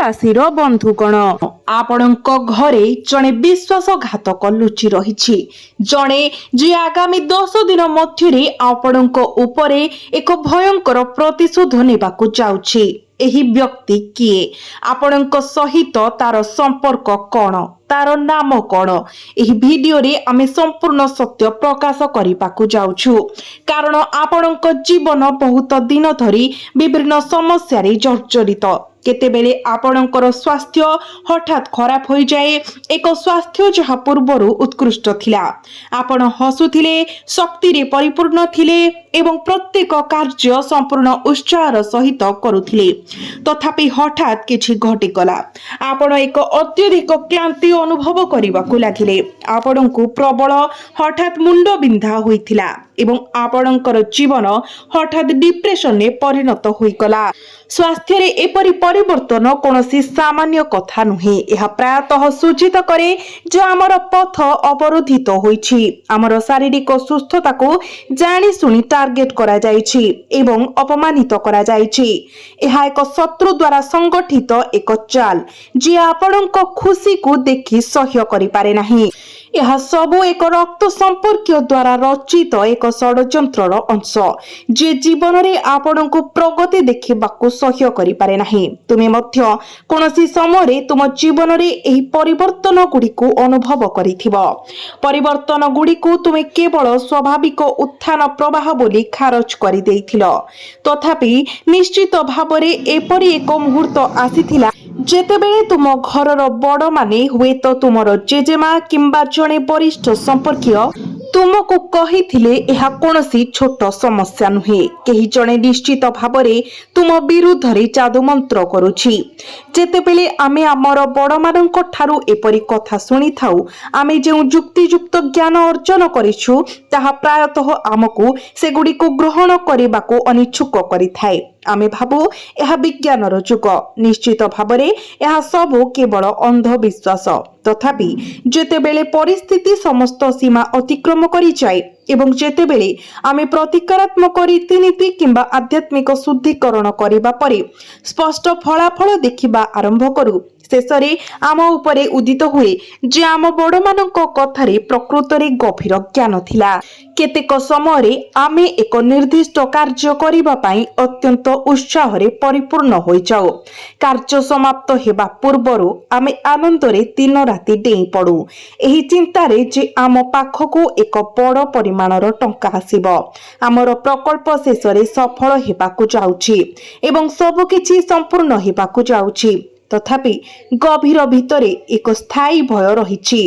राशि बंधुगण आपणक घरे जड़े विश्वासघातक लुचि रही जड़े जे आगामी 10 दिन मध्य आपणक उपरे एक भयंकर प्रतिशोध नेबाकु जाउछि। एही व्यक्ति किए आपणक सहित तार संपर्क कौन तार नाम कौन एही वीडियो रे आमे संपूर्ण सत्य प्रकाश करिपाकु जाउछु। कारण आपणक जीवन बहुत दिन धरी विभिन्न समस्या रे जर्जरित केतेबेले आपणकर स्वास्थ्य हठात खराब हो जाए एक स्वास्थ्य जहा पूर्वर उत्कृष्ट थिला आपण हसुथिले शक्ति रे परिपूर्ण थिले एवं प्रत्येक कार्य संपूर्ण उत्साह सहित करुथिले तथापि हठात किछि घटी गला आपण एक अत्यधिक क्लांति अनुभव करिबाकु लागिले आपणकु प्रबल हठात मुंड बिंधा होइथिला एवं आपणकर जीवन हठात डिप्रेशन ने परिणत होई गला। स्वास्थ्य रे एपरि परिवर्तन कोनोसी सामान्य कथा नुहे यह प्रायतः सूचित करे जे आमर पथ अवरोधित होइछि आमर शारीरिक सुस्थता को जानि सुनी टार्गेट करा जाइछि एवं अपमानित करा जाइछि। यह एक शत्रु द्वारा संगठित एक चाल जे आपणक खुशी को देखि सह्य करि पारे नाही। यह सबु एक रक्त संपर्क द्वारा रचित एक षड्यंत्रर अंश जे जीवन रे आपणको प्रगति देखिबाकु सह्य करि पारे नाही। तुमे मध्य कोनोसी समय रे तुम जीवन रे एही परिवर्तन गुडीको अनुभव करिथिबो। परिवर्तन गुडीको तुमे केवल स्वाभाविक उत्थान प्रवाह बोली खारज करि देइथिलो तथापि निश्चित भाबरे एपरि एक मुहूर्त आसीथिला जेतेबेले तुम घरर बड़ माने हुए तो तुमर जेजेमा किंबा जने वरिष्ठ संपर्कीय तुमको कहिथिले एहा कोनोसी छोट समस्या नुहे केही जने निश्चित भाबरे तुम विरुद्ध रे जादू मंत्र करूछि। जेतेबेले आमे आमर बड़ मानक ठारू एपरि कथा सुनी थाउ आमे जे युक्तियुक्त ज्ञान अर्जन करिछु ताहा प्रायतः आमको सेगुडी को ग्रहण करिबाको अनिच्छुक करिथाय। आमे भाबु यह विज्ञानर जुग निश्चित भाबरे यह सब केवल अंधविश्वास तथापि जेतेबेले परिस्थिति समस्त सीमा अतिक्रम करि जाए एवं जेतेबेले आमे प्रतिकारात्मक रीतिनीति किंबा आध्यात्मिक शुद्धिकरण करिबा परे स्पष्ट फलाफल देखिबा आरंभ करू शेषरे आम उपरे उदित हुए जे आम बड़ मानक कथारे प्रकृत रे गभीर ज्ञान थिला। केतेक समय रे आमे एक निर्दिष्ट कार्य करिबा पई अत्यंत उत्साह रे परिपूर्ण होई जाओ कार्य समाप्त हेबा पूर्वरु आमे आनंद रे दिन राति डेई पडू एही चिंता रे जे आम पाखको एक बड़ परिमाणर टंका आसीबो आमर प्रकल्प शेष रे सफल हेबाकु जाउछि एवं सब किछि संपूर्ण हेबाकु जाउछि तथापि गभीर भितरे एक स्थायी भय रहिछि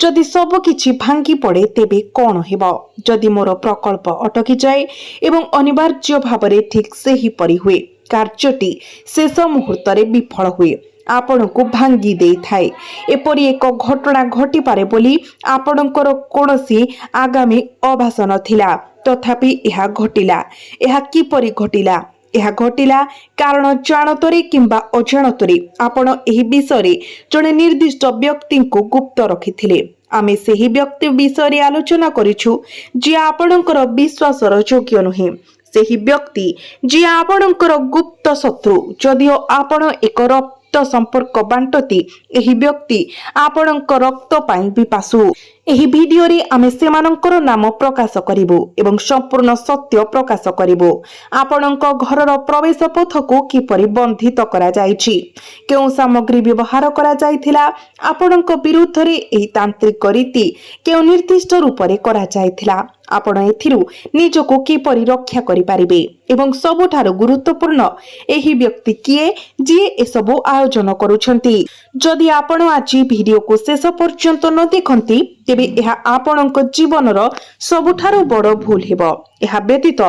जदि सब किछि भांगी पड़े तेबे कोन हेबो जदि मोर प्रकल्प अटकी जाए एवं अनिवार्य भावरे ठीक सेही परि हुए कार्यटी शेष मुहूर्त रे विफल हुए आपणको भांगी देई थाए एपरि एक घटना घटी पारे बोली आपणकर कोनोसी आगामी आभास नथिला तथापि यह घटिला। यह किपरि घटिला यह घटिला कारण जानतरे किंबा अजाणतरे आपण एही विषय जने निर्दिष्ट व्यक्ति को गुप्त रखिथिले आमे सेही व्यक्ति विषय आलोचना करिछु जे आपणकर विश्वासर योग्य नुहे सेही व्यक्ति जे आपणकर गुप्त शत्रु जदिओ आपण एक रक्त संपर्क बांटती एही व्यक्ति आपणक रक्त पाई विपासु। एही वीडियो रे आमे सेमानंकर नाम प्रकाश करिवो एवं संपूर्ण सत्य प्रकाश करिवो आपणक घरर प्रवेश पथ को किपरि बंधित करा जायछि केउ सामग्री व्यवहार करा जायथिला आपणक विरुद्ध रे एही तांत्रिक रीति केउ निर्दिष्ट रूप रे करा जायथिला आपण एथिरु निजको किपरि रक्षा करि पारिबे एवं सबुठारु गुरुत्वपूर्ण एही व्यक्ति किए जे एसबु आयोजन करूछंती। जदि आपण आज वीडियो को शेष पर्यंत न देखंती तेबे एहा आपणक जीवनर सबुठारु बड़ भूल हेबो। एहा व्यतीत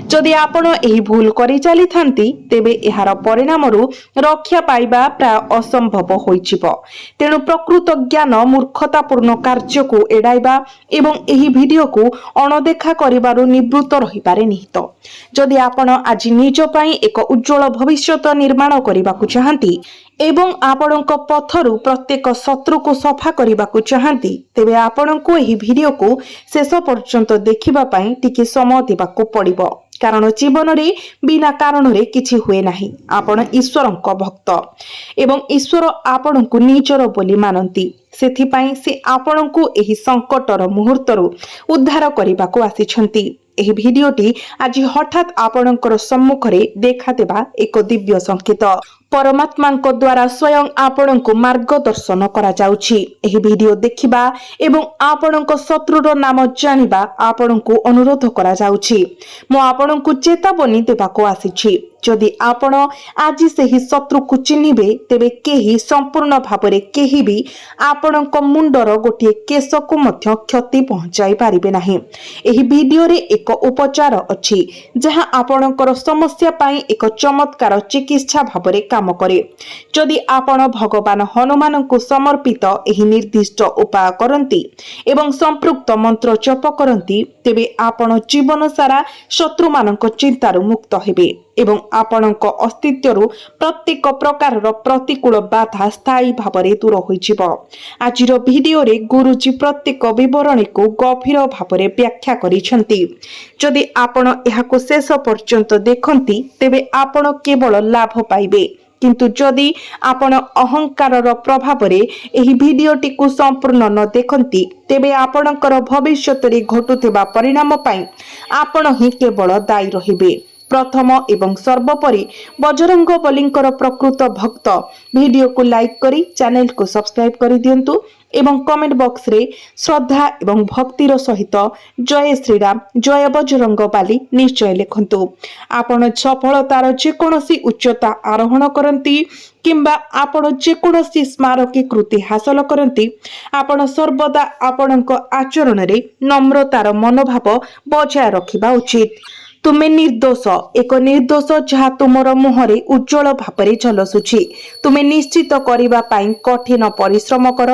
जदि आपण एही भूल करि चली थांती तेबे एहार परिणामरु रक्षा पाइबा प्राय असंभव होइछिबो। तेणु प्रकृत ज्ञान मूर्खतापूर्ण कार्य को एडाइबा एवं एही वीडियो को अणदेखा करिबारु निवृत्त रहि पारे निहित। जदि आपण आज निज पई एक उज्जवल भविष्यत निर्माण करिबाकु चाहंती एवं आपणक पथरु प्रत्येक शत्रु को सफा करिबाकु चाहंती तेबे आपणको एही वीडियो को शेष पर्यंत देखिबा पई टिके समय देबाकु पड़िबो କାରଣ ଜୀବନରେ ବିନା କାରଣରେ କିଛି ହୁଏ ନାହିଁ। ଆପଣ ଈଶ୍ୱରଙ୍କ ଭକ୍ତ ଏବଂ ଈଶ୍ୱର ଆପଣଙ୍କୁ ନିଜର ବୋଲି ମାନନ୍ତି। ସେଥିପାଇଁ ସେ ଆପଣଙ୍କୁ ଏହି ସଙ୍କଟର ମୁହୂର୍ତ୍ତରୁ ଉଦ୍ଧାର କରିବାକୁ ଆସିଛନ୍ତି। ଏହି ଭିଡିଓଟି ଆଜି ହଠାତ୍ ଆପଣଙ୍କର ସମ୍ମୁଖରେ ଦେଖାଦେବା ଏକ ଦିବ୍ୟ ସଂକେତ। ପରମାତ୍ମାଙ୍କ ଦ୍ୱାରା ସ୍ୱୟଂ ଆପଣଙ୍କୁ ମାର୍ଗଦର୍ଶନ କରାଯାଉଛି। ଏହି ଭିଡିଓ ଦେଖିବା ଏବଂ ଆପଣଙ୍କ ଶତ୍ରୁର ନାମ ଜାଣିବା ଆପଣଙ୍କୁ ଅନୁରୋଧ କରାଯାଉଛି। ମୁଁ ଆପଣଙ୍କୁ ଚେତାବନୀ ଦେବାକୁ ଆସିଛି। ଯଦି ଆପଣ ଆଜି ସେହି ଶତ୍ରୁକୁ ଚିହ୍ନିବେ, ତେବେ କେହି ସମ୍ପୂର୍ଣ୍ଣ ଭାବରେ କେହି ବି ଆପଣଙ୍କ ମୁଣ୍ଡର ଗୋଟିଏ କେଶକୁ ମଧ୍ୟ କ୍ଷତି ପହଞ୍ଚାଇ ପାରିବେ ନାହିଁ। ଏହି ଭିଡିଓରେ ଏକ ଉପଚାର ଅଛି ଯାହା ଆପଣଙ୍କର ସମସ୍ୟା ପାଇଁ ଏକ ଚମତ୍କାର ଚିକିତ୍ସା ଭାବରେ କାମ କରେ। ଯଦି ଆପଣ ଭଗବାନ ହନୁମାନଙ୍କୁ ସମର୍ପିତ ଏହି ନିର୍ଦ୍ଦିଷ୍ଟ ଉପାୟ କରନ୍ତି ଏବଂ ସମ୍ପୃକ୍ତ ମନ୍ତ୍ର ଜପ କରନ୍ତି, ତେବେ ଆପଣ ଜୀବନ ସାରା ଶତ୍ରୁମାନଙ୍କ ଚିନ୍ତାରୁ ମୁକ୍ତ ହେବେ ଏବଂ ଆପଣଙ୍କ ଅସ୍ତିତ୍ୱରୁ ପ୍ରତ୍ୟେକ ପ୍ରକାରର ପ୍ରତିକୂଳ ବାଧା ସ୍ଥାୟୀ ଭାବରେ ଦୂର ହୋଇଯିବ। ଆଜିର ଭିଡିଓରେ ଗୁରୁଜୀ ପ୍ରତ୍ୟେକ ବିବରଣୀକୁ ଗଭୀର ଭାବରେ ବ୍ୟାଖ୍ୟା କରିଛନ୍ତି। ଯଦି ଆପଣ ଏହାକୁ ଶେଷ ପର୍ଯ୍ୟନ୍ତ ଦେଖନ୍ତି, ତେବେ ଆପଣ କେବଳ ଲାଭ ପାଇବେ। କିନ୍ତୁ ଯଦି ଆପଣ ଅହଙ୍କାରର ପ୍ରଭାବରେ ଏହି ଭିଡିଓଟିକୁ ସମ୍ପୂର୍ଣ୍ଣ ନ ଦେଖନ୍ତି, ତେବେ ଆପଣଙ୍କର ଭବିଷ୍ୟତରେ ଘଟୁଥିବା ପରିଣାମ ପାଇଁ ଆପଣ ହିଁ କେବଳ ଦାୟୀ ରହିବେ। ପ୍ରଥମ ଏବଂ ସର୍ବୋପରି ବଜରଙ୍ଗବଲୀଙ୍କର ପ୍ରକୃତ ଭକ୍ତ ଭିଡିଓକୁ ଲାଇକ୍ କରି ଚ୍ୟାନେଲକୁ ସବସ୍କ୍ରାଇବ କରିଦିଅନ୍ତୁ ଏବଂ କମେଣ୍ଟ ବକ୍ସରେ ଶ୍ରଦ୍ଧା ଏବଂ ଭକ୍ତିର ସହିତ ଜୟ ଶ୍ରୀରାମ, ଜୟ ବଜରଙ୍ଗବାଲି ନିଶ୍ଚୟ ଲେଖନ୍ତୁ। ଆପଣ ସଫଳତାର ଯେକୌଣସି ଉଚ୍ଚତା ଆରୋହଣ କରନ୍ତି କିମ୍ବା ଆପଣ ଯେକୌଣସି ସ୍ମାରକୀ କୃତି ହାସଲ କରନ୍ତି, ଆପଣ ସର୍ବଦା ଆପଣଙ୍କ ଆଚରଣରେ ନମ୍ରତାର ମନୋଭାବ ବଜାୟ ରଖିବା ଉଚିତ। ତୁମେ ନିର୍ଦ୍ଦୋଷ, ଏକ ନିର୍ଦ୍ଦୋଷ ଯାହା ତୁମର ମୁହଁରେ ଉଜ୍ଜଳ ଭାବରେ ଝଲସୁଛି। ତୁମେ ନିଶ୍ଚିତ କରିବା ପାଇଁ କଠିନ ପରିଶ୍ରମ କର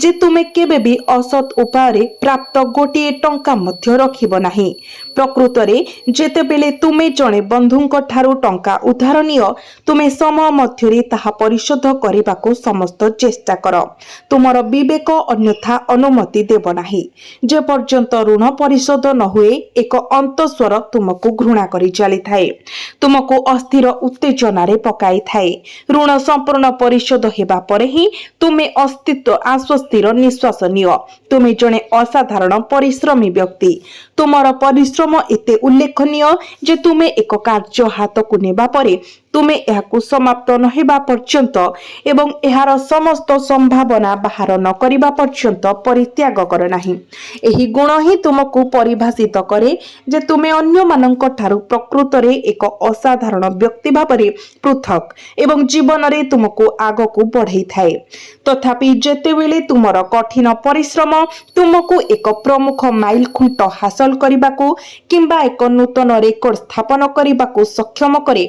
ଯେ ତୁମେ କେବେ ବି ଅସତ୍ ଉପାୟରେ ପ୍ରାପ୍ତ ଗୋଟିଏ ଟଙ୍କା ମଧ୍ୟ ରଖିବ ନାହିଁ। ପ୍ରକୃତରେ ଯେତେବେଳେ ତୁମେ ଜଣେ ବନ୍ଧୁଙ୍କ ଠାରୁ ଟଙ୍କା ଉଧାର ନିଅ, ତୁମେ ସମୟ ମଧ୍ୟରେ ତାହା ପରିଶୋଧ କରିବାକୁ ସମସ୍ତ ଚେଷ୍ଟା କର। ତୁମର ବିବେକ ଅନ୍ୟଥା ଅନୁମତି ଦେବ ନାହିଁ। ଯେ ପର୍ଯ୍ୟନ୍ତ ଋଣ ପରିଶୋଧ ନ ହୁଏ, ଏକ ଅନ୍ତଃସ୍ୱର ତୁମକୁ ଘୃଣା କରି ଚାଲିଥାଏ, ତୁମକୁ ଅସ୍ଥିର ଉତ୍ତେଜନାରେ ପକାଇଥାଏ। ଋଣ ସମ୍ପୂର୍ଣ୍ଣ ପରିଶୋଧ ହେବା ପରେ ହିଁ ତୁମେ ଅସ୍ତିତ୍ୱ ଆଶ୍ୱସ୍ତିର ନିଶ୍ୱାସ ନିଅ। ତୁମେ ଜଣେ ଅସାଧାରଣ ପରିଶ୍ରମୀ ବ୍ୟକ୍ତି। ତୁମର ପରିଶ୍ରମ ଏତେ ଉଲ୍ଲେଖନୀୟ ଯେ ତୁମେ ଏକ କାର୍ଯ୍ୟ ହାତକୁ ନେବା ପରେ ତୁମେ ଏହାକୁ ସମାପ୍ତ ନ ହେବା ପର୍ଯ୍ୟନ୍ତ ଏବଂ ଏହାର ସମସ୍ତ ସମ୍ଭାବନା ବାହାର ନ କରିବା ପର୍ଯ୍ୟନ୍ତ ପରିତ୍ୟାଗ କର ନାହିଁ। ଏହି ଗୁଣ ହିଁ ତୁମକୁ ପରିଭାଷିତ କରେ ଯେ ତୁମେ ଅନ୍ୟମାନଙ୍କ ଠାରୁ ପ୍ରକୃତରେ ଏକ ଅସାଧାରଣ ବ୍ୟକ୍ତି ଭାବରେ ପୃଥକ୍ ଏବଂ ଜୀବନରେ ତୁମକୁ ଆଗକୁ ବଢ଼ାଇଥାଏ। ତଥାପି ଯେତେବେଳେ ତୁମର କଠିନ ପରିଶ୍ରମ ତୁମକୁ ଏକ ପ୍ରମୁଖ ମାଇଲ ଖୁଣ୍ଟ ହାସଲ କରିବାକୁ କିମ୍ବା ଏକ ନୂତନ ରେକର୍ଡ ସ୍ଥାପନ କରିବାକୁ ସକ୍ଷମ କରେ,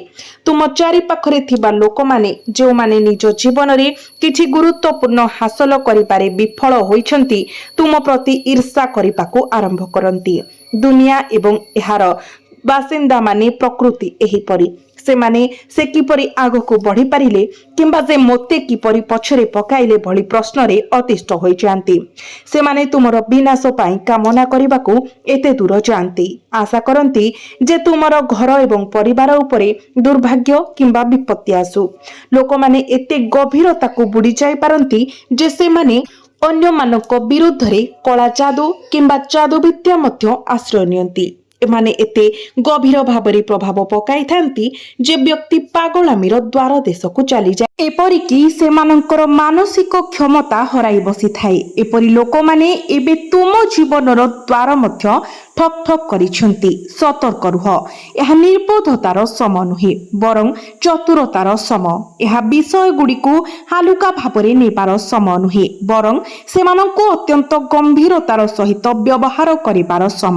ତୁମ ଚାରିପାଖରେ ଥିବା ଲୋକମାନେ ଯେଉଁମାନେ ନିଜ ଜୀବନରେ କିଛି ଗୁରୁତ୍ୱପୂର୍ଣ୍ଣ ହାସଲ କରିବାରେ ବିଫଳ ହୋଇଛନ୍ତି, ତୁମ ପ୍ରତି ଈର୍ଷା କରିବାକୁ ଆରମ୍ଭ କରନ୍ତି। ଦୁନିଆ ଏବଂ ଏହାର ବାସିନ୍ଦାମାନେ ପ୍ରକୃତି ଏହିପରି। ସେମାନେ ସେ କିପରି ଆଗକୁ ବଢ଼ିପାରିଲେ କିମ୍ବା ସେ ମୋତେ କିପରି ପଛରେ ପକାଇଲେ ଭଳି ପ୍ରଶ୍ନରେ ଅତିଷ୍ଠ ହୋଇଯାଆନ୍ତି। ସେମାନେ ତୁମର ବିନାଶ ପାଇଁ କାମନା କରିବାକୁ ଏତେ ଦୂର ଯାଆନ୍ତି, ଆଶା କରନ୍ତି ଯେ ତୁମର ଘର ଏବଂ ପରିବାର ଉପରେ ଦୁର୍ଭାଗ୍ୟ କିମ୍ବା ବିପତ୍ତି ଆସୁ। ଲୋକମାନେ ଏତେ ଗଭୀରତାକୁ ବୁଡ଼ି ଯାଇପାରନ୍ତି ଯେ ସେମାନେ ଅନ୍ୟମାନଙ୍କ ବିରୁଦ୍ଧରେ କଳା ଯାଦୁ କିମ୍ବା ଯାଦୁବିଦ୍ୟା ମଧ୍ୟ ଆଶ୍ରୟ ନିଅନ୍ତି। ଏମାନେ ଏତେ ଗଭୀର ଭାବରେ ପ୍ରଭାବ ପକାଇଥାନ୍ତି ଯେ ବ୍ୟକ୍ତି ପାଗଳାମୀର ଦ୍ୱାର ଦେଶକୁ ଚାଲିଯାଏ, ଏପରିକି ସେମାନଙ୍କର ମାନସିକ କ୍ଷମତା ହରାଇ ବସିଥାଏ। ଏପରି ଲୋକମାନେ ଏବେ ତୁମ ଜୀବନର ଦ୍ୱାର ମଧ୍ୟ ଠକ୍ ଠକ୍ କରିଛନ୍ତି। ସତର୍କ ରୁହ। ଏହା ନିର୍ବୋଧତାର ସମ ନୁହେଁ, ବରଂ ଚତୁରତାର ସମ। ଏହା ବିଷୟଗୁଡ଼ିକୁ ହାଲୁକା ଭାବରେ ନେବାର ସମ ନୁହେଁ, ବରଂ ସେମାନଙ୍କୁ ଅତ୍ୟନ୍ତ ଗମ୍ଭୀରତାର ସହିତ ବ୍ୟବହାର କରିବାର ସମ।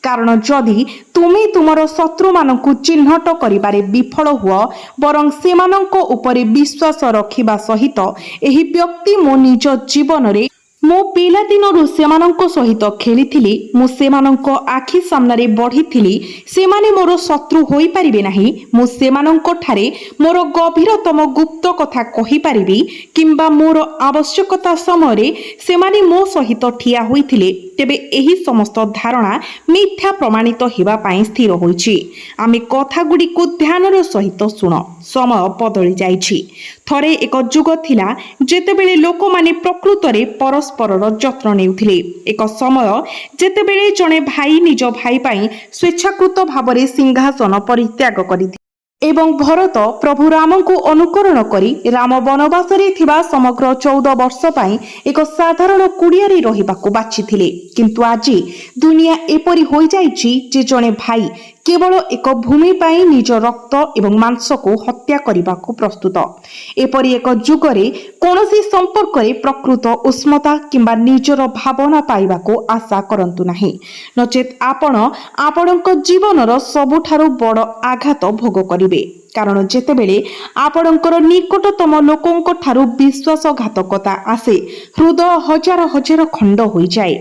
କାରଣ ଯଦି ତୁମେ ତୁମର ଶତ୍ରୁମାନଙ୍କୁ ଚିହ୍ନଟ କରିବାରେ ବିଫଳ ହୁଅ, ବରଂ ସେମାନଙ୍କ ଉପରେ ବିଶ୍ୱାସ ରଖିବା ସହିତ ଏହି ବ୍ୟକ୍ତି ମୋ ନିଜ ଜୀବନରେ ମୋ ପିଲାଦିନରୁ ସେମାନଙ୍କ ସହିତ ଖେଳିଥିଲି, ମୁଁ ସେମାନଙ୍କ ଆଖି ସାମ୍ନାରେ ବଢ଼ିଥିଲି। ସେମାନେ ମୋର ଶତ୍ରୁ ହୋଇପାରିବେ ନାହିଁ। ମୁଁ ସେମାନଙ୍କଠାରେ ମୋର ଗଭୀରତମ ଗୁପ୍ତ କଥା କହିପାରିବି, କିମ୍ବା ମୋର ଆବଶ୍ୟକତା ସମୟରେ ସେମାନେ ମୋ ସହିତ ଠିଆ ହୋଇଥିଲେ। ତେବେ ଏହି ସମସ୍ତ ଧାରଣା ମିଥ୍ୟା ପ୍ରମାଣିତ ହେବା ପାଇଁ ସ୍ଥିର ହୋଇଛି। ଆମେ କଥାଗୁଡ଼ିକୁ ଧ୍ୟାନର ସହିତ ଶୁଣ। ସମୟ ବଦଳି ଯାଇଛି। ଥରେ ଏକ ଯୁଗ ଥିଲା ଯେତେବେଳେ ଲୋକମାନେ ପ୍ରକୃତରେ ପରସ୍ପରର ଯତ୍ନ ନେଉଥିଲେ। ଏକ ସମୟ ଯେତେବେଳେ ଜଣେ ଭାଇ ନିଜ ଭାଇ ପାଇଁ ସ୍ୱେଚ୍ଛାକୃତ ଭାବରେ ସିଂହାସନ ପରିତ୍ୟାଗ କରିଥିଲେ ଏବଂ ଭରତ ପ୍ରଭୁ ରାମଙ୍କୁ ଅନୁକରଣ କରି ରାମ ବନବାସରେ ଥିବା ସମଗ୍ର 14 ବର୍ଷ ପାଇଁ ଏକ ସାଧାରଣ କୁଡ଼ିଆରେ ରହିବାକୁ ବାଛିଥିଲେ। କିନ୍ତୁ ଆଜି ଦୁନିଆ ଏପରି ହୋଇଯାଇଛି ଯେ ଜଣେ ଭାଇ କେବଳ ଏକ ଭୂମି ପାଇଁ ନିଜ ରକ୍ତ ଏବଂ ମାଂସକୁ ହତ୍ୟା କରିବାକୁ ପ୍ରସ୍ତୁତ। ଏପରି ଏକ ଯୁଗରେ କୌଣସି ସମ୍ପର୍କରେ ପ୍ରକୃତ ଉଷ୍ମତା କିମ୍ବା ନିଜର ଭାବନା ପାଇବାକୁ ଆଶା କରନ୍ତୁ ନାହିଁ, ନଚେତ୍ ଆପଣ ଆପଣଙ୍କ ଜୀବନର ସବୁଠାରୁ ବଡ଼ ଆଘାତ ଭୋଗ କରିବେ। କାରଣ ଯେତେବେଳେ ଆପଣଙ୍କର ନିକଟତମ ଲୋକଙ୍କ ଠାରୁ ବିଶ୍ୱାସଘାତକତା ଆସେ, ହୃଦୟ ହଜାର ହଜାର ଖଣ୍ଡ ହୋଇଯାଏ।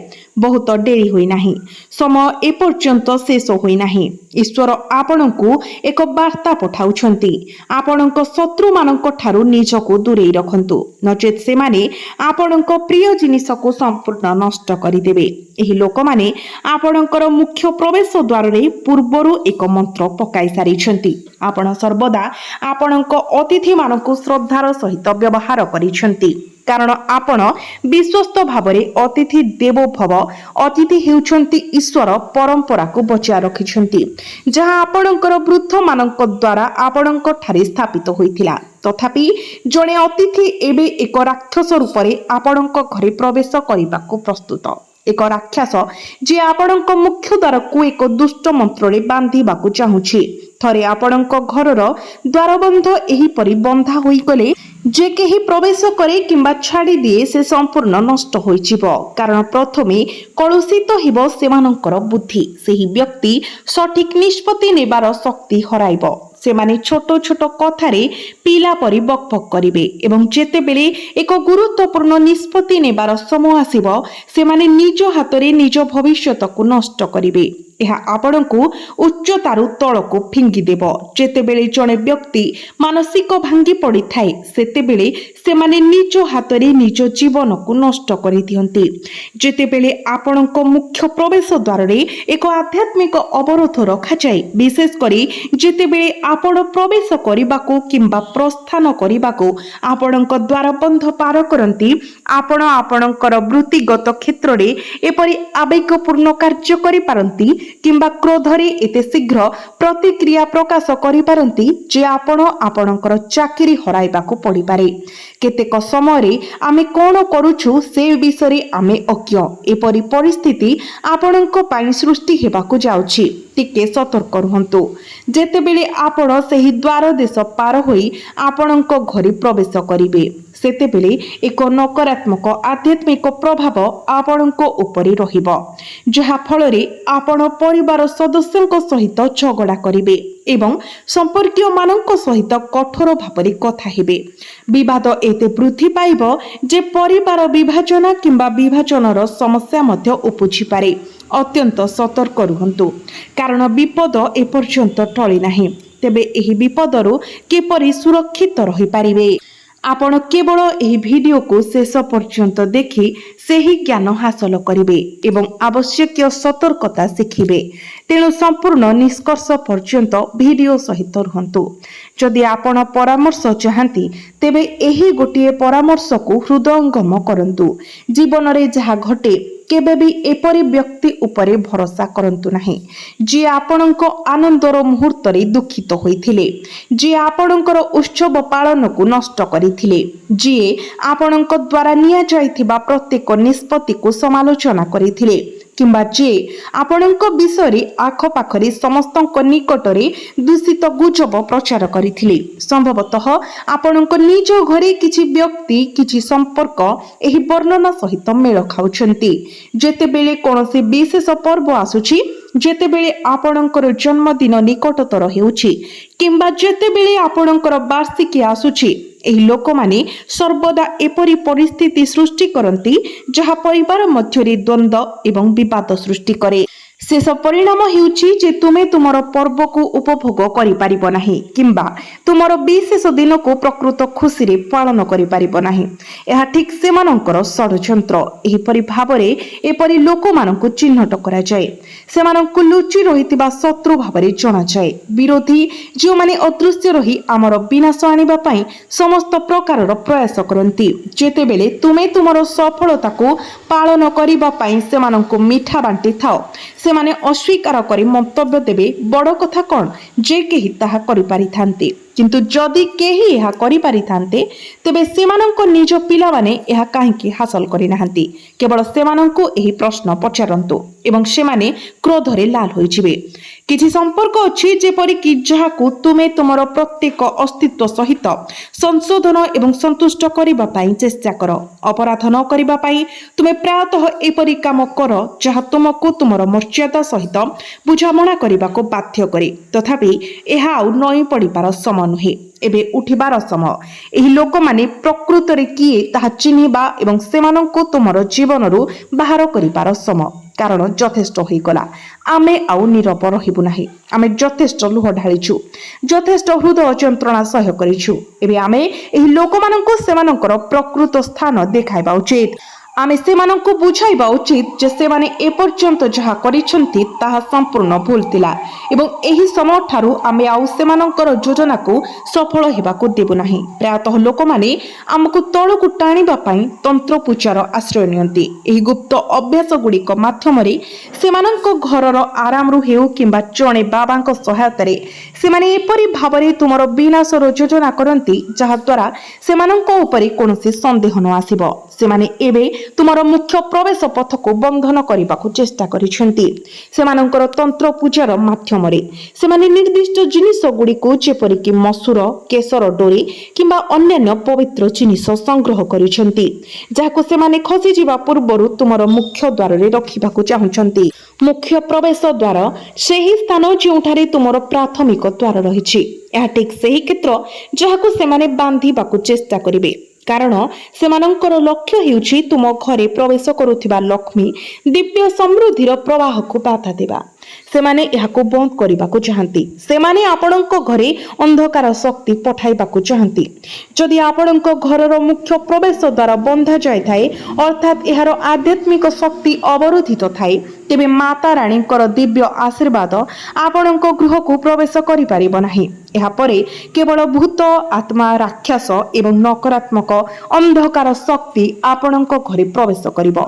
ବହୁତ ଡେରି ହୋଇନାହିଁ, ସମୟ ଏପର୍ଯ୍ୟନ୍ତ ଶେଷ ହୋଇନାହିଁ। ଈଶ୍ୱର ଆପଣଙ୍କୁ ଏକ ବାର୍ତ୍ତା ପଠାଉଛନ୍ତି। ଆପଣଙ୍କ ଶତ୍ରୁମାନଙ୍କ ଠାରୁ ନିଜକୁ ଦୂରେଇ ରଖନ୍ତୁ, ନଚେତ୍ ସେମାନେ ଆପଣଙ୍କ ପ୍ରିୟ ଜିନିଷକୁ ସମ୍ପୂର୍ଣ୍ଣ ନଷ୍ଟ କରିଦେବେ। ଏହି ଲୋକମାନେ ଆପଣଙ୍କର ମୁଖ୍ୟ ପ୍ରବେଶ ଦ୍ୱାରରେ ପୂର୍ବରୁ ଏକ ମନ୍ତ୍ର ପକାଇ ସାରିଛନ୍ତି। ଆପଣ ସର୍ବଦା ଆପଣଙ୍କ ଅତିଥିମାନଙ୍କୁ ଶ୍ରଦ୍ଧାର ସହିତ ବ୍ୟବହାର କରିଛନ୍ତି, କାରଣ ଆପଣ ବିଶ୍ୱସ୍ତ ଭାବରେ ଅତିଥି ଦେବୋ ଭବ, ଅତିଥି ହେଉଛନ୍ତି ଈଶ୍ୱର ପରମ୍ପରାକୁ ବଜାୟ ରଖିଛନ୍ତି, ଯାହା ଆପଣଙ୍କର ବୃଦ୍ଧମାନଙ୍କ ଦ୍ୱାରା ଆପଣଙ୍କ ଠାରେ ସ୍ଥାପିତ ହୋଇଥିଲା। ତଥାପି ଜଣେ ଅତିଥି ଏବେ ଏକ ରାକ୍ଷସ ରୂପରେ ଆପଣଙ୍କ ଘରେ ପ୍ରବେଶ କରିବାକୁ ପ୍ରସ୍ତୁତ। ଏକ ରାକ୍ଷସ ଯିଏ ଆପଣଙ୍କ ମୁଖ୍ୟ ଦ୍ୱାରକୁ ଏକ ଦୁଷ୍ଟ ମନ୍ତ୍ରରେ ବାନ୍ଧିବାକୁ ଚାହୁଁଛି। ଥରେ ଆପଣଙ୍କ ଘରର ଦ୍ୱାରବନ୍ଧ ଏହିପରି ବନ୍ଧା ହୋଇଗଲେ ଯେ କେହି ପ୍ରବେଶ କରେ କିମ୍ବା ଛାଡ଼ିଦିଏ, ସେ ସମ୍ପୂର୍ଣ୍ଣ ନଷ୍ଟ ହୋଇଯିବ। କାରଣ ପ୍ରଥମେ କଳୁଷିତ ହେବ ସେମାନଙ୍କର ବୁଦ୍ଧି। ସେହି ବ୍ୟକ୍ତି ସଠିକ୍ ନିଷ୍ପତ୍ତି ନେବାର ଶକ୍ତି ହରାଇବ। ସେମାନେ ଛୋଟ ଛୋଟ କଥାରେ ପିଲା ପରି ବକବକ୍ କରିବେ ଏବଂ ଯେତେବେଳେ ଏକ ଗୁରୁତ୍ୱପୂର୍ଣ୍ଣ ନିଷ୍ପତ୍ତି ନେବାର ସମୟ ଆସିବ, ସେମାନେ ନିଜ ହାତରେ ନିଜ ଭବିଷ୍ୟତକୁ ନଷ୍ଟ କରିବେ। ଏହା ଆପଣଙ୍କୁ ଉଚ୍ଚତାରୁ ତଳକୁ ଫିଙ୍ଗିଦେବ। ଯେତେବେଳେ ଜଣେ ବ୍ୟକ୍ତି ମାନସିକ ଭାଙ୍ଗି ପଡ଼ିଥାଏ, ସେତେବେଳେ ସେମାନେ ନିଜ ହାତରେ ନିଜ ଜୀବନକୁ ନଷ୍ଟ କରିଦିଅନ୍ତି। ଯେତେବେଳେ ଆପଣଙ୍କ ମୁଖ୍ୟ ପ୍ରବେଶ ଦ୍ୱାରରେ ଏକ ଆଧ୍ୟାତ୍ମିକ ଅବରୋଧ ରଖାଯାଏ, ବିଶେଷ କରି ଯେତେବେଳେ ଆପଣ ପ୍ରବେଶ କରିବାକୁ କିମ୍ବା ପ୍ରସ୍ଥାନ କରିବାକୁ ଆପଣଙ୍କ ଦ୍ୱାରବନ୍ଧ ପାର କରନ୍ତି, ଆପଣ ଆପଣଙ୍କର ବୃତ୍ତିଗତ କ୍ଷେତ୍ରରେ ଏପରି ଆବେଗପୂର୍ଣ୍ଣ କାର୍ଯ୍ୟ କରିପାରନ୍ତି କିମ୍ବା କ୍ରୋଧରେ ଏତେ ଶୀଘ୍ର ପ୍ରତିକ୍ରିୟା ପ୍ରକାଶ କରିପାରନ୍ତି ଯେ ଆପଣ ଆପଣଙ୍କର ଚାକିରି ହରାଇବାକୁ ପଡ଼ିପାରେ। କେତେକ ସମୟରେ ଆମେ କ'ଣ କରୁଛୁ ସେ ବିଷୟରେ ଆମେ ଅଜ୍ଞ। ଏପରି ପରିସ୍ଥିତି ଆପଣଙ୍କ ପାଇଁ ସୃଷ୍ଟି ହେବାକୁ ଯାଉଛି। ଟିକେ ସତର୍କ ରୁହନ୍ତୁ। ଯେତେବେଳେ ଆପଣ ସେହି ଦ୍ୱାର ଦେଶ ପାର ହୋଇ ଆପଣଙ୍କ ଘରେ ପ୍ରବେଶ କରିବେ, ସେତେବେଳେ ଏକ ନକାରାତ୍ମକ ଆଧ୍ୟାତ୍ମିକ ପ୍ରଭାବ ଆପଣଙ୍କ ଉପରେ ରହିବ, ଯାହା ଫଳରେ ଆପଣ ପରିବାର ସଦସ୍ୟଙ୍କ ସହିତ ଝଗଡ଼ା କରିବେ ଏବଂ ସମ୍ପର୍କୀୟମାନଙ୍କ ସହିତ କଠୋର ଭାବରେ କଥା ହେବେ। ବିବାଦ ଏତେ ବୃଦ୍ଧି ପାଇବ ଯେ ପରିବାର ବିଭାଜନ କିମ୍ବା ବିଭାଜନର ସମସ୍ୟା ମଧ୍ୟ ଉପୁଜିପାରେ। ଅତ୍ୟନ୍ତ ସତର୍କ ରୁହନ୍ତୁ, କାରଣ ବିପଦ ଏପର୍ଯ୍ୟନ୍ତ ଟଳି ନାହିଁ। ତେବେ ଏହି ବିପଦରୁ କିପରି ସୁରକ୍ଷିତ ରହିପାରିବେ? ଆପଣ କେବଳ ଏହି ଭିଡ଼ିଓକୁ ଶେଷ ପର୍ଯ୍ୟନ୍ତ ଦେଖି ସେହି ଜ୍ଞାନ ହାସଲ କରିବେ ଏବଂ ଆବଶ୍ୟକୀୟ ସତର୍କତା ଶିଖିବେ। ତେଣୁ ସମ୍ପୂର୍ଣ୍ଣ ନିଷ୍କର୍ଷ ପର୍ଯ୍ୟନ୍ତ ଭିଡ଼ିଓ ସହିତ ରୁହନ୍ତୁ। ଯଦି ଆପଣ ପରାମର୍ଶ ଚାହାନ୍ତି, ତେବେ ଏହି ଗୋଟିଏ ପରାମର୍ଶକୁ ହୃଦୟଙ୍ଗମ କରନ୍ତୁ। ଜୀବନରେ ଯାହା ଘଟେ, କେବେ ବି ଏପରି ବ୍ୟକ୍ତି ଉପରେ ଭରସା କରନ୍ତୁ ନାହିଁ ଯିଏ ଆପଣଙ୍କ ଆନନ୍ଦର ମୁହୂର୍ତ୍ତରେ ଦୁଃଖିତ ହୋଇଥିଲେ, ଯିଏ ଆପଣଙ୍କର ଉତ୍ସବ ପାଳନକୁ ନଷ୍ଟ କରିଥିଲେ, ଯିଏ ଆପଣଙ୍କ ଦ୍ୱାରା ନିଆଯାଇଥିବା ପ୍ରତ୍ୟେକ ନିଷ୍ପତ୍ତିକୁ ସମାଲୋଚନା କରିଥିଲେ, କିମ୍ବା ଯିଏ ଆପଣଙ୍କ ବିଷୟରେ ଆଖପାଖରେ ସମସ୍ତଙ୍କ ନିକଟରେ ଦୂଷିତ ଗୁଜବ ପ୍ରଚାର କରିଥିଲେ। ସମ୍ଭବତଃ ଆପଣଙ୍କ ନିଜ ଘରେ କିଛି ବ୍ୟକ୍ତି, କିଛି ସମ୍ପର୍କ ଏହି ବର୍ଣ୍ଣନା ସହିତ ମେଳ ଖାଉଛନ୍ତି। ଯେତେବେଳେ କୌଣସି ବିଶେଷ ପର୍ବ ଆସୁଛି, ଯେତେବେଳେ ଆପଣଙ୍କର ଜନ୍ମଦିନ ନିକଟତର ହେଉଛି କିମ୍ବା ଯେତେବେଳେ ଆପଣଙ୍କର ବାର୍ଷିକୀ ଆସୁଛି, ଏହି ଲୋକମାନେ ସର୍ବଦା ଏପରି ପରିସ୍ଥିତି ସୃଷ୍ଟି କରନ୍ତି ଯାହା ପରିବାର ମଧ୍ୟରେ ଦ୍ୱନ୍ଦ୍ୱ ଏବଂ ବିବାଦ ସୃଷ୍ଟି କରେ। ଶେଷ ପରିଣାମ ହେଉଛି ଯେ ତୁମେ ତୁମର ପର୍ବକୁ ଉପଭୋଗ କରିପାରିବ ନାହିଁ କିମ୍ବା ତୁମର ବିଶେଷ ଦିନକୁ ପ୍ରକୃତ ଖୁସିରେ ପାଳନ କରିପାରିବ ନାହିଁ। ଏହା ଠିକ୍ ସେମାନଙ୍କର ଷଡ଼ଯନ୍ତ୍ର। ଏହିପରି ଭାବରେ ଏପରି ଲୋକମାନଙ୍କୁ ଚିହ୍ନଟ କରାଯାଏ। ସେମାନଙ୍କୁ ଲୁଚି ରହିଥିବା ଶତ୍ରୁ ଭାବରେ ଜଣାଯାଏ। ବିରୋଧୀ ଯେଉଁମାନେ ଅଦୃଶ୍ୟ ରହି ଆମର ବିନାଶ ଆଣିବା ପାଇଁ ସମସ୍ତ ପ୍ରକାରର ପ୍ରୟାସ କରନ୍ତି। ଯେତେବେଳେ ତୁମେ ତୁମର ସଫଳତାକୁ ପାଳନ କରିବା ପାଇଁ ସେମାନଙ୍କୁ ମିଠା ବାଣ୍ଟିଥାଅ, ସେମାନେ ଅସ୍ୱୀକାର କରି ମନ୍ତବ୍ୟ ଦେବେ, ବଡ଼ କଥା କ'ଣ ଯେ କେହି ତାହା କରିପାରିଥାନ୍ତେ। କିନ୍ତୁ ଯଦି କେହି ଏହା କରିପାରିଥାନ୍ତେ ତେବେ ସେମାନଙ୍କ ନିଜ ପିଲାମାନେ ଏହା କାହିଁକି ହାସଲ କରିନାହାନ୍ତି? କେବଳ ସେମାନଙ୍କୁ ଏହି ପ୍ରଶ୍ନ ପଚାରନ୍ତୁ ଏବଂ ସେମାନେ କ୍ରୋଧରେ ଲାଲ ହୋଇଯିବେ। କିଛି ସମ୍ପର୍କ ଅଛି ଯେପରିକି ଯାହାକୁ ତୁମେ ତୁମର ପ୍ରତ୍ୟେକ ଅସ୍ତିତ୍ୱ ସହିତ ସଂଶୋଧନ ଏବଂ ସନ୍ତୁଷ୍ଟ କରିବା ପାଇଁ ଚେଷ୍ଟା କର। ଅପରାଧ ନ କରିବା ପାଇଁ ତୁମେ ପ୍ରାୟତଃ ଏପରି କାମ କର ଯାହା ତୁମକୁ ତୁମର ମର୍ଯ୍ୟାଦା ସହିତ ବୁଝାମଣା କରିବାକୁ ବାଧ୍ୟ କରେ। ତଥାପି ଏହା ଆଉ ନଇଁ ପଡ଼ିବାର ସମୟ ନୁହେଁ, ଏବେ ଉଠିବାର ସମୟ। ଏହି ଲୋକମାନେ ପ୍ରକୃତରେ କିଏ ତାହା ଚିହ୍ନିବା ଏବଂ ସେମାନଙ୍କୁ ତୁମର ଜୀବନରୁ ବାହାର କରିବାର ସମୟ। କାରଣ ଯଥେଷ୍ଟ ହୋଇଗଲା। ଆମେ ଆଉ ନୀରବ ରହିବୁ ନାହିଁ। ଆମେ ଯଥେଷ୍ଟ ଲୁହ ଢାଳିଛୁ, ଯଥେଷ୍ଟ ହୃଦୟ ଯନ୍ତ୍ରଣା ସହ୍ୟ କରିଛୁ। ଏବେ ଆମେ ଏହି ଲୋକମାନଙ୍କୁ ସେମାନଙ୍କର ପ୍ରକୃତ ସ୍ଥାନ ଦେଖାଇବା ଉଚିତ। ଆମେ ସେମାନଙ୍କୁ ବୁଝାଇବା ଉଚିତ ଯେ ସେମାନେ ଏପର୍ଯ୍ୟନ୍ତ ଯାହା କରିଛନ୍ତି ତାହା ସମ୍ପୂର୍ଣ୍ଣ ଭୁଲ ଥିଲା ଏବଂ ଏହି ସମୟଠାରୁ ଆମେ ଆଉ ସେମାନଙ୍କର ଯୋଜନାକୁ ସଫଳ ହେବାକୁ ଦେବୁ ନାହିଁ। ପ୍ରାୟତଃ ଲୋକମାନେ ଆମକୁ ତଳକୁ ଟାଣିବା ପାଇଁ ତନ୍ତ୍ର ପୂଜାର ଆଶ୍ରୟ ନିଅନ୍ତି। ଏହି ଗୁପ୍ତ ଅଭ୍ୟାସ ଗୁଡ଼ିକ ମାଧ୍ୟମରେ ସେମାନଙ୍କ ଘରର ଆରାମରୁ ହେଉ କିମ୍ବା ଜଣେ ବାବାଙ୍କ ସହାୟତାରେ ସେମାନେ ଏପରି ଭାବରେ ତୁମର ବିନାଶର ଯୋଜନା କରନ୍ତି ଯାହାଦ୍ୱାରା ସେମାନଙ୍କ ଉପରେ କୌଣସି ସନ୍ଦେହ ନ ଆସିବ। ସେମାନେ ଏବେ ତୁମର ମୁଖ୍ୟ ପ୍ରବେଶ ପଥକୁ ବନ୍ଧନ କରିବାକୁ ଚେଷ୍ଟା କରିଛନ୍ତି। ସେମାନଙ୍କର ତନ୍ତ୍ର ପୂଜାର ମାଧ୍ୟମରେ ସେମାନେ ନିର୍ଦ୍ଦିଷ୍ଟ ଜିନିଷ ଗୁଡ଼ିକୁ ଯେପରିକି ମସୁର, କେଶର ଡୋରି କିମ୍ବା ଅନ୍ୟାନ୍ୟ ପବିତ୍ର ଜିନିଷ ସଂଗ୍ରହ କରିଛନ୍ତି ଯାହାକୁ ସେମାନେ ଖସିଯିବା ପୂର୍ବରୁ ତୁମର ମୁଖ୍ୟ ଦ୍ୱାରରେ ରଖିବାକୁ ଚାହୁଁଛନ୍ତି। ମୁଖ୍ୟ ପ୍ରବେଶ ଦ୍ୱାର ସେହି ସ୍ଥାନ ଯେଉଁଠାରେ ତୁମର ପ୍ରାଥମିକ ଦ୍ୱାର ରହିଛି। ଏହା ଠିକ୍ ସେହି କ୍ଷେତ୍ର ଯାହାକୁ ସେମାନେ ବାନ୍ଧିବାକୁ ଚେଷ୍ଟା କରିବେ, କାରଣ ସେମାନଙ୍କର ଲକ୍ଷ୍ୟ ହେଉଛି ତୁମ ଘରେ ପ୍ରବେଶ କରୁଥିବା ଲକ୍ଷ୍ମୀ ଦିବ୍ୟ ସମୃଦ୍ଧିର ପ୍ରବାହକୁ ବାଧା ଦେବା। ସେମାନେ ଏହାକୁ ବନ୍ଦ କରିବାକୁ ଚାହାନ୍ତି। ସେମାନେ ଆପଣଙ୍କ ଘରେ ଅନ୍ଧକାର ଶକ୍ତି ପଠାଇବାକୁ ଚାହାନ୍ତି। ଯଦି ଆପଣଙ୍କ ଘରର ମୁଖ୍ୟ ପ୍ରବେଶ ଦ୍ୱାର ବନ୍ଧା ଯାଇଥାଏ, ଅର୍ଥାତ୍ ଏହାର ଆଧ୍ୟାତ୍ମିକ ଶକ୍ତି ଅବରୋଧିତ ଥାଏ, ତେବେ ମାତା ରାଣୀଙ୍କର ଦିବ୍ୟ ଆଶୀର୍ବାଦ ଆପଣଙ୍କ ଗୃହକୁ ପ୍ରବେଶ କରିପାରିବ ନାହିଁ। ଏହାପରେ କେବଳ ଭୂତ, ଆତ୍ମା, ରାକ୍ଷସ ଏବଂ ନକାରାତ୍ମକ ଅନ୍ଧକାର ଶକ୍ତି ଆପଣଙ୍କ ଘରେ ପ୍ରବେଶ କରିବ।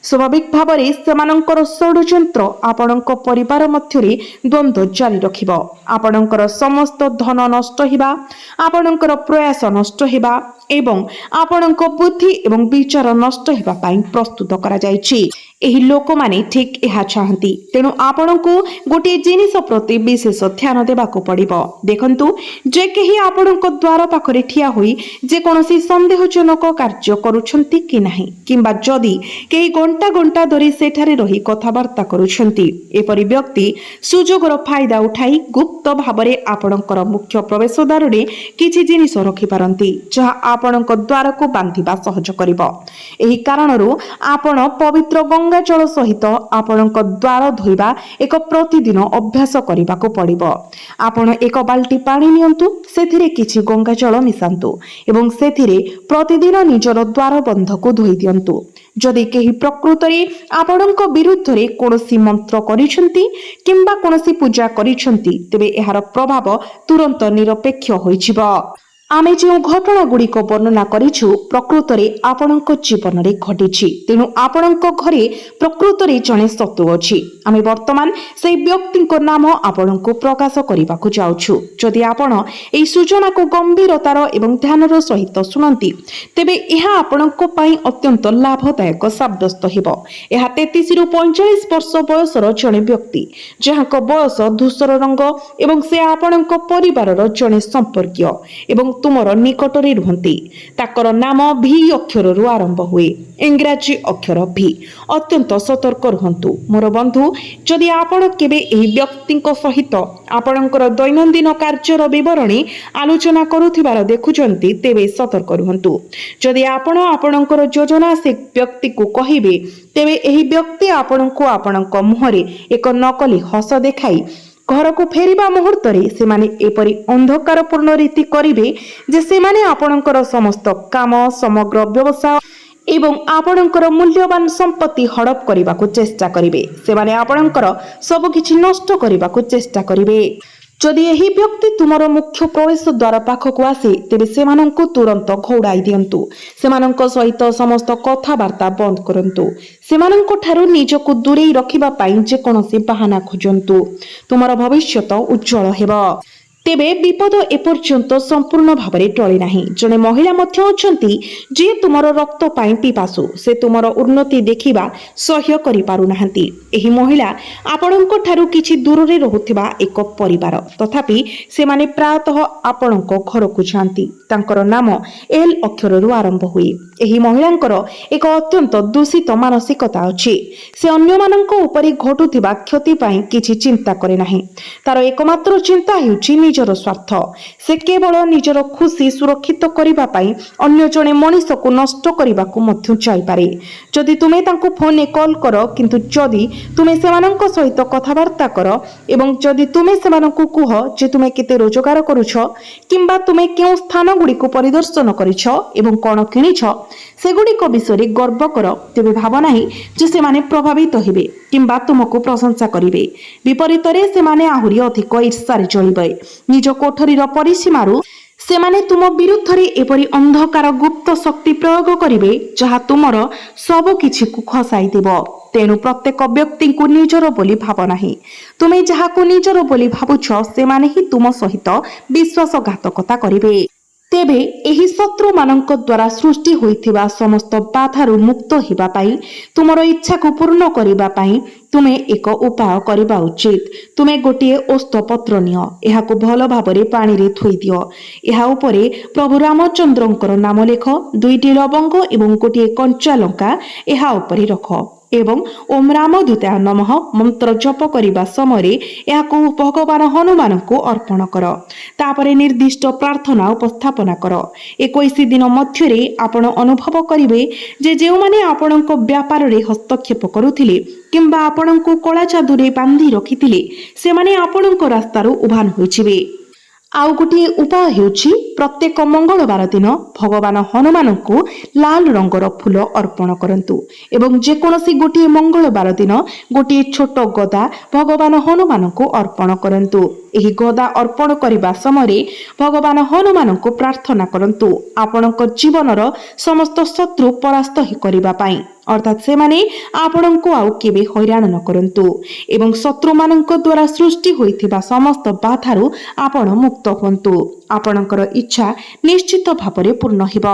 ସ୍ୱାଭାବିକ ଭାବରେ ସେମାନଙ୍କର ଷଡ଼ଯନ୍ତ୍ର ଆପଣଙ୍କ ପରିବାର ମଧ୍ୟରେ ଦ୍ୱନ୍ଦ୍ୱ ଜାରି ରଖିବ। ଆପଣଙ୍କର ସମସ୍ତ ଧନ ନଷ୍ଟ ହେବା, ଆପଣଙ୍କର ପ୍ରୟାସ ନଷ୍ଟ ହେବା ଏବଂ ଆପଣଙ୍କ ବୁଦ୍ଧି ଏବଂ ବିଚାର ନଷ୍ଟ ହେବା ପାଇଁ ପ୍ରସ୍ତୁତ କରାଯାଇଛି। ଏହି ଲୋକମାନେ ଠିକ୍ ଏହା ଚାହାନ୍ତି। ତେଣୁ ଆପଣଙ୍କୁ ଗୋଟିଏ ଜିନିଷ ପ୍ରତି ବିଶେଷ ଧ୍ୟାନ ଦେବାକୁ ପଡ଼ିବ। ଦେଖନ୍ତୁ, ଯେ କେହି ଆପଣଙ୍କ ଦ୍ୱାର ପାଖରେ ଠିଆ ହୋଇ ଯେକୌଣସି ସନ୍ଦେହଜନକ କାର୍ଯ୍ୟ କରୁଛନ୍ତି କି ନାହିଁ, କିମ୍ବା ଯଦି କେହି ଘଣ୍ଟା ଘଣ୍ଟା ଧରି ସେଠାରେ ରହି କଥାବାର୍ତ୍ତା କରୁଛନ୍ତି, ଏପରି ବ୍ୟକ୍ତି ସୁଯୋଗର ଫାଇଦା ଉଠାଇ ଗୁପ୍ତ ଭାବରେ ଆପଣଙ୍କର ମୁଖ୍ୟ ପ୍ରବେଶ ଦ୍ୱାରରେ କିଛି ଜିନିଷ ରଖିପାରନ୍ତି ଯାହା ଆପଣଙ୍କ ଦ୍ୱାରକୁ ବାନ୍ଧିବା ସହଜ କରିବ। ଏହି କାରଣରୁ ଆପଣ ପବିତ୍ର ଗଙ୍ଗା ଜଳ ସହିତ ଆପଣଙ୍କ ଦ୍ୱାର ଧୋଇବା ଏକ ପ୍ରତିଦିନ ଅଭ୍ୟାସ କରିବାକୁ ପଡ଼ିବ। ଆପଣ ଏକ ବାଲ୍ଟି ପାଣି ନିଅନ୍ତୁ, ସେଥିରେ କିଛି ଗଙ୍ଗା ଜଳ ମିଶାନ୍ତୁ ଏବଂ ସେଥିରେ ପ୍ରତିଦିନ ନିଜର ଦ୍ୱାର ବନ୍ଧକୁ ଧୋଇ ଦିଅନ୍ତୁ। ଯଦି କେହି ପ୍ରକୃତରେ ଆପଣଙ୍କ ବିରୁଦ୍ଧରେ କୌଣସି ମନ୍ତ୍ର କରିଛନ୍ତି କିମ୍ବା କୌଣସି ପୂଜା କରିଛନ୍ତି, ତେବେ ଏହାର ପ୍ରଭାବ ତୁରନ୍ତ ନିରପେକ୍ଷ ହୋଇଯିବ। ଆମେ ଯେଉଁ ଘଟଣା ଗୁଡ଼ିକ ବର୍ଣ୍ଣନା କରିଛୁ ପ୍ରକୃତରେ ଆପଣଙ୍କ ଜୀବନରେ ଘଟିଛି। ତେଣୁ ଆପଣଙ୍କ ଘରେ ପ୍ରକୃତରେ ଜଣେ ଶତ୍ରୁ ଅଛି। ଆମେ ବର୍ତ୍ତମାନ ସେହି ବ୍ୟକ୍ତିଙ୍କ ନାମ ଆପଣଙ୍କୁ ପ୍ରକାଶ କରିବାକୁ ଯାଉଛୁ। ଯଦି ଆପଣ ଏହି ସୂଚନାକୁ ଗମ୍ଭୀରତାର ଏବଂ ଧ୍ୟାନର ସହିତ ଶୁଣନ୍ତି, ତେବେ ଏହା ଆପଣଙ୍କ ପାଇଁ ଅତ୍ୟନ୍ତ ଲାଭଦାୟକ ସାବ୍ୟସ୍ତ ହେବ। ଏହା 33 ରୁ 45 ବର୍ଷ ବୟସର ଜଣେ ବ୍ୟକ୍ତି, ଯାହାଙ୍କ ବୟସ ଧୂସର ରଙ୍ଗ ଏବଂ ସେ ଆପଣଙ୍କ ପରିବାରର ଜଣେ ସମ୍ପର୍କୀୟ ଏବଂ ତୁମର ନିକଟରେ ରୁହନ୍ତି। ତାଙ୍କର ନାମ ଭି ଅକ୍ଷରରୁ ଆରମ୍ଭ ହୁଏ, ଇଂରାଜୀ ଅକ୍ଷର ଭି। ଅତ୍ୟନ୍ତ ସତର୍କ ରୁହନ୍ତୁ ମୋର ବନ୍ଧୁ। ଯଦି ଆପଣ କେବେ ଏହି ବ୍ୟକ୍ତିଙ୍କ ସହିତ ଆପଣଙ୍କର ଦୈନନ୍ଦିନ କାର୍ଯ୍ୟର ବିବରଣୀ ଆଲୋଚନା କରୁଥିବାର ଦେଖୁଛନ୍ତି, ତେବେ ସତର୍କ ରୁହନ୍ତୁ। ଯଦି ଆପଣ ଆପଣଙ୍କର ଯୋଜନା ସେ ବ୍ୟକ୍ତିକୁ କହିବେ, ତେବେ ଏହି ବ୍ୟକ୍ତି ଆପଣଙ୍କୁ ଆପଣଙ୍କ ମୁହଁରେ ଏକ ନକଲି ହସ ଦେଖାଇ ଘରକୁ ଫେରିବା ମୁହୂର୍ତ୍ତରେ ସେମାନେ ଏପରି ଅନ୍ଧକାରପୂର୍ଣ୍ଣ ରୀତି କରିବେ ଯେ ସେମାନେ ଆପଣଙ୍କର ସମସ୍ତ କାମ, ସମଗ୍ର ବ୍ୟବସାୟ ଏବଂ ଆପଣଙ୍କର ମୂଲ୍ୟବାନ ସମ୍ପତ୍ତି ହଡପ କରିବାକୁ ଚେଷ୍ଟା କରିବେ। ସେମାନେ ଆପଣଙ୍କର ସବୁକିଛି ନଷ୍ଟ କରିବାକୁ ଚେଷ୍ଟା କରିବେ। ଯଦି ଏହି ବ୍ୟକ୍ତି ତୁମର ମୁଖ୍ୟ ପ୍ରବେଶ ଦ୍ୱାର ପାଖକୁ ଆସେ, ତେବେ ସେମାନଙ୍କୁ ତୁରନ୍ତ ଘଉଡ଼ାଇ ଦିଅନ୍ତୁ। ସେମାନଙ୍କ ସହିତ ସମସ୍ତ କଥାବାର୍ତ୍ତା ବନ୍ଦ କରନ୍ତୁ। ସେମାନଙ୍କ ଠାରୁ ନିଜକୁ ଦୂରେଇ ରଖିବା ପାଇଁ ଯେକୌଣସି ବାହାନା ଖୋଜନ୍ତୁ। ତୁମର ଭବିଷ୍ୟତ ଉଜ୍ଜଳ ହେବ। ତେବେ ବିପଦ ଏପର୍ଯ୍ୟନ୍ତ ସମ୍ପୂର୍ଣ୍ଣ ଭାବରେ ଟଳି ନାହିଁ। ଜଣେ ମହିଳା ମଧ୍ୟ ଅଛନ୍ତି ଯିଏ ତୁମର ରକ୍ତ ପାଇଁ ପିପାସୁ। ସେ ତୁମର ଉନ୍ନତି ଦେଖିବା ସହ୍ୟ କରିପାରୁନାହାନ୍ତି। ଏହି ମହିଳା ଆପଣଙ୍କ ଠାରୁ କିଛି ଦୂରରେ ରହୁଥିବା ଏକ ପରିବାର, ତଥାପି ସେମାନେ ପ୍ରାୟତଃ ଆପଣଙ୍କ ଘରକୁ ଯାଆନ୍ତି। ତାଙ୍କର ନାମ ଏଲ୍ ଅକ୍ଷରରୁ ଆରମ୍ଭ ହୁଏ। ଏହି ମହିଳାଙ୍କର ଏକ ଅତ୍ୟନ୍ତ ଦୂଷିତ ମାନସିକତା ଅଛି। ସେ ଅନ୍ୟମାନଙ୍କ ଉପରେ ଘଟୁଥିବା କ୍ଷତି ପାଇଁ କିଛି ଚିନ୍ତା କରେ ନାହିଁ। ତାର ଏକମାତ୍ର ଚିନ୍ତା ହେଉଛି ନିଜର ସ୍ୱାର୍ଥ। ସେ କେବଳ ନିଜର ଖୁସି ସୁରକ୍ଷିତ କରିବା ପାଇଁ ଅନ୍ୟ ଜଣେ ମଣିଷକୁ ନଷ୍ଟ କରିବାକୁ ମଧ୍ୟ ଚାହିପାରେ। ଯଦି ତୁମେ ତାଙ୍କୁ ଫୋନରେ କଲ୍ କର, କିନ୍ତୁ ଯଦି ତୁମେ ସେମାନଙ୍କ ସହିତ କଥାବାର୍ତ୍ତା କର ଏବଂ ଯଦି ତୁମେ ସେମାନଙ୍କୁ କୁହ ଯେ ତୁମେ କେତେ ରୋଜଗାର କରୁଛ କିମ୍ବା ତୁମେ କେଉଁ ସ୍ଥାନଗୁଡ଼ିକୁ ପରିଦର୍ଶନ କରିଛ ଏବଂ କ'ଣ କିଣିଛ, ସେଗୁଡ଼ିକ ବିଷୟରେ ଗର୍ବ କର, ତେବେ ଭାବ ନାହିଁ ଯେ ସେମାନେ ପ୍ରଭାବିତ ହେବେ କିମ୍ବା ତୁମକୁ ପ୍ରଶଂସା କରିବେ। ବିପରୀତରେ ସେମାନେ ଆହୁରି ଅଧିକ ଈର୍ଷାରେ ଚଳିବେ। ନିଜ କୋଠରୀର ପରିସୀମାରୁ ସେମାନେ ତୁମ ବିରୁଦ୍ଧରେ ଏପରି ଅନ୍ଧକାର ଗୁପ୍ତ ଶକ୍ତି ପ୍ରୟୋଗ କରିବେ ଯାହା ତୁମର ସବୁ କିଛିକୁ ଖସାଇ ଦେବ। ତେଣୁ ପ୍ରତ୍ୟେକ ବ୍ୟକ୍ତିଙ୍କୁ ନିଜର ବୋଲି ଭାବ ନାହିଁ। ତୁମେ ଯାହାକୁ ନିଜର ବୋଲି ଭାବୁଛ, ସେମାନେ ହିଁ ତୁମ ସହିତ ବିଶ୍ୱାସଘାତକତା କରିବେ। ତେବେ ଏହି ଶତ୍ରୁମାନଙ୍କ ଦ୍ୱାରା ସୃଷ୍ଟି ହୋଇଥିବା ସମସ୍ତ ବାଧାରୁ ମୁକ୍ତ ହେବା ପାଇଁ, ତୁମର ଇଚ୍ଛାକୁ ପୂର୍ଣ୍ଣ କରିବା ପାଇଁ ତୁମେ ଏକ ଉପାୟ କରିବା ଉଚିତ। ତୁମେ ଗୋଟିଏ ଓସ୍ତପତ୍ର ନିଅ, ଏହାକୁ ଭଲ ଭାବରେ ପାଣିରେ ଧୋଇଦିଅ। ଏହା ଉପରେ ପ୍ରଭୁ ରାମଚନ୍ଦ୍ରଙ୍କର ନାମ ଲେଖ। 2ଟି ଲବଙ୍ଗ ଏବଂ ଗୋଟିଏ କଞ୍ଚା ଲଙ୍କା ଏହା ଉପରେ ରଖ ଏବଂ ଓମ୍ ରାମଦୂତାୟ ନମଃ ମନ୍ତ୍ର ଜପ କରିବା ସମୟରେ ଏହାକୁ ଭଗବାନ ହନୁମାନଙ୍କୁ ଅର୍ପଣ କର। ତାପରେ ନିର୍ଦ୍ଦିଷ୍ଟ ପ୍ରାର୍ଥନା ଉପସ୍ଥାପନା କର। 21 ଦିନ ମଧ୍ୟରେ ଆପଣ ଅନୁଭବ କରିବେ ଯେ ଯେଉଁମାନେ ଆପଣଙ୍କ ବ୍ୟାପାରରେ ହସ୍ତକ୍ଷେପ କରୁଥିଲେ କିମ୍ବା ଆପଣଙ୍କୁ କଳା ଚାଦୁରେ ବାନ୍ଧି ରଖିଥିଲେ, ସେମାନେ ଆପଣଙ୍କ ରାସ୍ତାରୁ ଉଭାନ ହୋଇଯିବେ। ଆଉ ଗୋଟିଏ ଉପାୟ ହେଉଛି ପ୍ରତ୍ୟେକ ମଙ୍ଗଳବାର ଦିନ ଭଗବାନ ହନୁମାନଙ୍କୁ ଲାଲ ରଙ୍ଗର ଫୁଲ ଅର୍ପଣ କରନ୍ତୁ ଏବଂ ଯେକୌଣସି ଗୋଟିଏ ମଙ୍ଗଳବାର ଦିନ ଗୋଟିଏ ଛୋଟ ଗଦା ଭଗବାନ ହନୁମାନଙ୍କୁ ଅର୍ପଣ କରନ୍ତୁ। ଏହି ଗଦା ଅର୍ପଣ କରିବା ସମୟରେ ଭଗବାନ ହନୁମାନଙ୍କୁ ପ୍ରାର୍ଥନା କରନ୍ତୁ ଆପଣଙ୍କ ଜୀବନର ସମସ୍ତ ଶତ୍ରୁ ପରାସ୍ତ କରିବା ପାଇଁ, ଅର୍ଥାତ୍ ସେମାନେ ଆପଣଙ୍କୁ ଆଉ କେବେ ହଇରାଣ ନ କରନ୍ତୁ ଏବଂ ଶତ୍ରୁମାନଙ୍କ ଦ୍ୱାରା ସୃଷ୍ଟି ହୋଇଥିବା ସମସ୍ତ ବାଧାରୁ ଆପଣ ମୁକ୍ତ ହୁଅନ୍ତୁ। ଆପଣଙ୍କର ଇଚ୍ଛା ନିଶ୍ଚିତ ଭାବରେ ପୂର୍ଣ୍ଣ ହେବ।